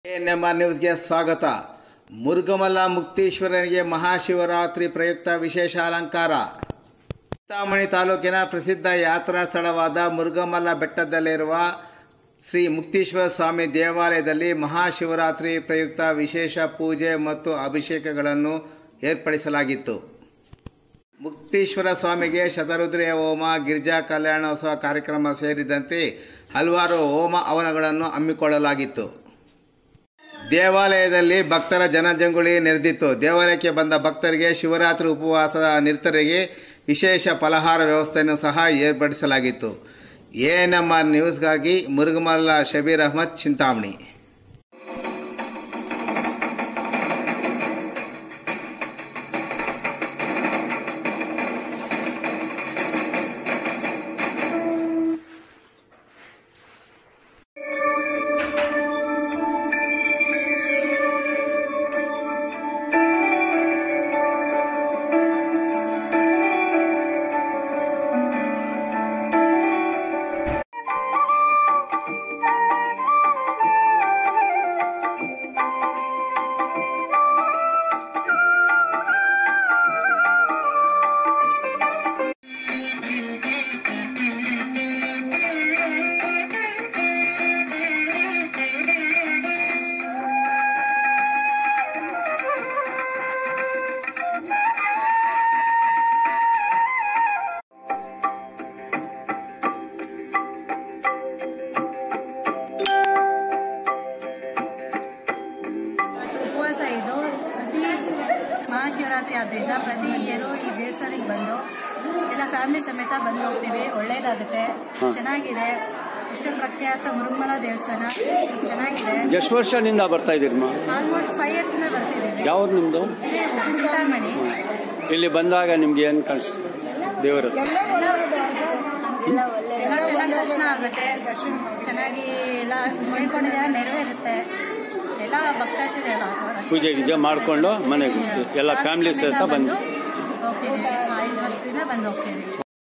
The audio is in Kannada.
ಎಎನ್ಎಂಆರ್ ನ್ಯೂಸ್ಗೆ ಸ್ವಾಗತ. ಮುರುಗಮಲ್ಲ ಮುಕ್ತೀಶ್ವರನಿಗೆ ಮಹಾಶಿವರಾತ್ರಿ ಪ್ರಯುಕ್ತ ವಿಶೇಷ ಅಲಂಕಾರ. ಚಿಂತಾಮಣಿ ತಾಲೂಕಿನ ಪ್ರಸಿದ್ಧ ಯಾತ್ರಾ ಸ್ಥಳವಾದ ಮುರುಗಮಲ್ಲ ಬೆಟ್ಟದಲ್ಲಿರುವ ಶ್ರೀ ಮುಕ್ತೀಶ್ವರ ಸ್ವಾಮಿ ದೇವಾಲಯದಲ್ಲಿ ಮಹಾಶಿವರಾತ್ರಿ ಪ್ರಯುಕ್ತ ವಿಶೇಷ ಪೂಜೆ ಮತ್ತು ಅಭಿಷೇಕಗಳನ್ನು ಏರ್ಪಡಿಸಲಾಗಿತ್ತು. ಮುಕ್ತೀಶ್ವರ ಸ್ವಾಮಿಗೆ ಶತರುದ್ರಿಯ ಹೋಮ, ಗಿರಿಜಾ ಕಲ್ಯಾಣೋತ್ಸವ ಕಾರ್ಯಕ್ರಮ ಸೇರಿದಂತೆ ಹಲವಾರು ಹೋಮ ಹವನಗಳನ್ನು ಹಮ್ಮಿಕೊಳ್ಳಲಾಗಿತ್ತು. ದೇವಾಲಯದಲ್ಲಿ ಭಕ್ತರ ಜನಜಂಗುಳಿ ನೆರೆದಿತ್ತು. ದೇವಾಲಯಕ್ಕೆ ಬಂದ ಭಕ್ತರಿಗೆ ಶಿವರಾತ್ರಿ ಉಪವಾಸದ ನಿರತರಿಗೆ ವಿಶೇಷ ಫಲಹಾರ ವ್ಯವಸ್ಥೆಯನ್ನು ಸಹ ಏರ್ಪಡಿಸಲಾಗಿತ್ತು. ಎಎನ್ಎಂಆರ್ ನ್ಯೂಸ್ಗಾಗಿ ಮುರುಗಮಲ್ಲ ಶಬೀರ್ ಅಹಮದ್, ಚಿಂತಾಮಣಿ. ಮಹಾಶಿವರಾತ್ರಿ ಆದ್ದರಿಂದ ಪ್ರತಿ ಇಯರು ಈ ದೇವಸ್ಥಾನಕ್ಕೆ ಬಂದು ಎಲ್ಲ ಫ್ಯಾಮಿಲಿ ಸಮೇತ ಬಂದು ಹೋಗ್ತೀವಿ. ಒಳ್ಳೇದಾಗುತ್ತೆ, ಚೆನ್ನಾಗಿದೆ. ವಿಶ್ವ ಪ್ರಖ್ಯಾತ ಮುರುಗಮಲ್ಲ ದೇವಸ್ಥಾನ ಚೆನ್ನಾಗಿದೆ. ಎಷ್ಟು ವರ್ಷದಿಂದ ಬರ್ತಾ ಇದ್ದೀರಿ? ಆಲ್ಮೋಸ್ಟ್ 5 years ಇಂದ ಬರ್ತಿದ್ದೀವಿ. ಯಾವ್ದು ನಿಮ್ದು? ಚಿಂತಾಮಣಿ. ಇಲ್ಲಿ ಬಂದಾಗ ನಿಮ್ಗೆ ಏನ್ ಕಾಣಿಸ್ತು? ದೇವರು ಎಲ್ಲ ಚೆನ್ನಾಗಿ ದರ್ಶನ ಆಗುತ್ತೆ, ಚೆನ್ನಾಗಿ ಎಲ್ಲ ಮಾಡ್ಕೊಂಡಿದ್ರೆ ನೆರವೇರುತ್ತೆ. ಎಲ್ಲ ಭಕ್ತಾಶ್ರೀ ಎಲ್ಲ ಪೂಜೆ ಗೀಜೆ ಮಾಡ್ಕೊಂಡು ಮನೆಗೆ ಎಲ್ಲ ಫ್ಯಾಮಿಲಿ ಸಹಿತ ಬಂದು ಹೋಗ್ತಿದ್ದೀವಿ. 5 ವರ್ಷದಿಂದ ಬಂದು ಹೋಗ್ತಿದ್ದೀವಿ.